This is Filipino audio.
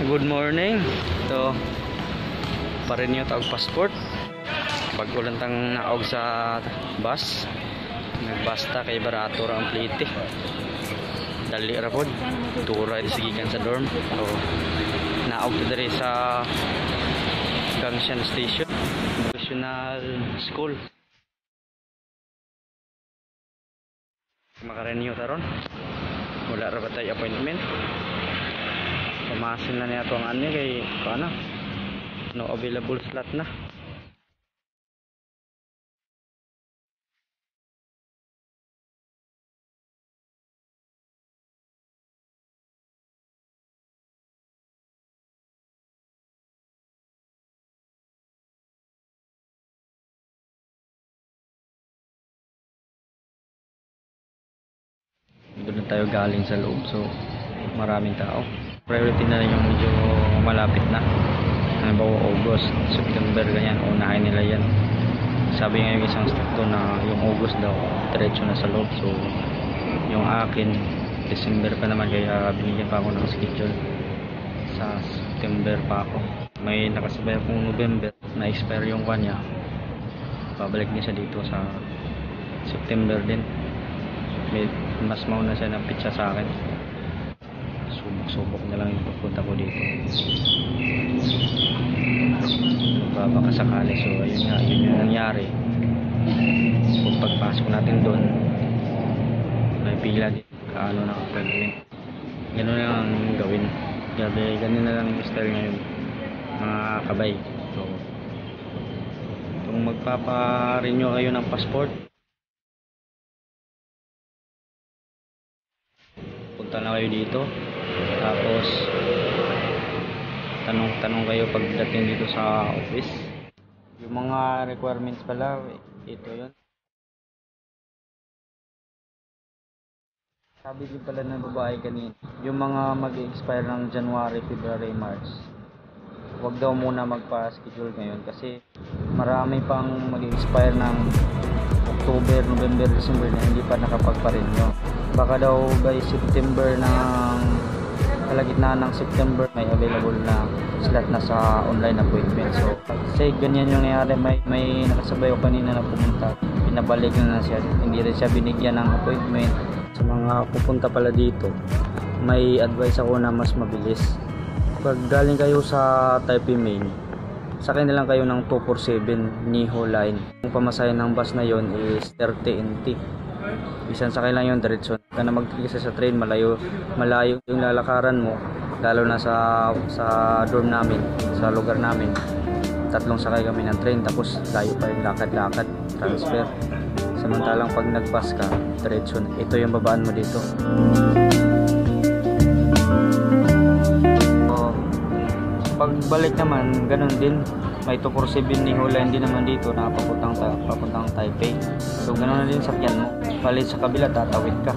Good morning. Ito pa-renew tawag passport. Bago lang tang naog sa bus. Nagbasta kay barato ra ang plite. Dali ra pod. Tura di sigikan sa dorm. So naog ta diri sa Gangshan Station, National School. Maka-renew taron. Wala ra ba tayo appointment? Pumasin na niya ito ang ani kay paano? No available slot na. Doon tayo galing sa loob, so maraming tao. Priority na lang yung medyo malapit na. Halimbawa August, September, ganyan, unahin nila yan. Sabi nga yung isang staff to na yung August daw diretso na sa loob. So yung akin December pa naman, kaya binigyan pa ako ng schedule. Sa September pa ako. May nakasabay akong November na expire yung kanya. Babalik niya siya dito sa September din. May mas mauna siya ng pitsa sa akin. Subok na lang yung pagpunta ko dito. Baka sakali. So ayun nga, yun yung nangyari. Kung pagpasok natin doon, may pila din. Kaano na appointment. Ganun na lang gawin. Ganun na lang yung style ngayon, mga kabay. So kung magpapa-renew kayo ng passport, punta na kayo dito. Tapos tanong kayo pagdating dito sa office. Yung mga requirements pala, ito yun. Sabi din pala ng babae kanina, yung mga mag-expire ng January, February, March, huwag daw muna magpa-schedule ngayon kasi marami pang mag-expire ng October, November, December na hindi pa nakapagpa-renew. Baka daw by September ng kalagitnaan ng September may available na slot na sa online appointment. So kasi ganyan yung nangyari, may nakasabay ko kanina na pumunta, pinabalik na siya, hindi rin siya binigyan ng appointment. Sa mga pupunta pala dito, may advice ako na mas mabilis. Pag galing kayo sa Taipei Main, sakay na lang kayo ng 247 Niho Line. Ang pamasahe ng bus na yon is 30 NT. Isang sakay lang yun, diretso ka na magtigisa sa train. Malayo yung lalakaran mo, lalo na sa dorm namin, sa lugar namin. 3 sakay kami ng train, tapos layo pa yung lakad-lakad, transfer. Samantalang pag nag-bus ka, diretso, ito yung babaan mo dito. So, pagbalik naman, ganun din. May 247 Niho Line din naman dito na papuntang Taipei. So ganun na din sakyan mo. Palit sa kabila, tatawid ka.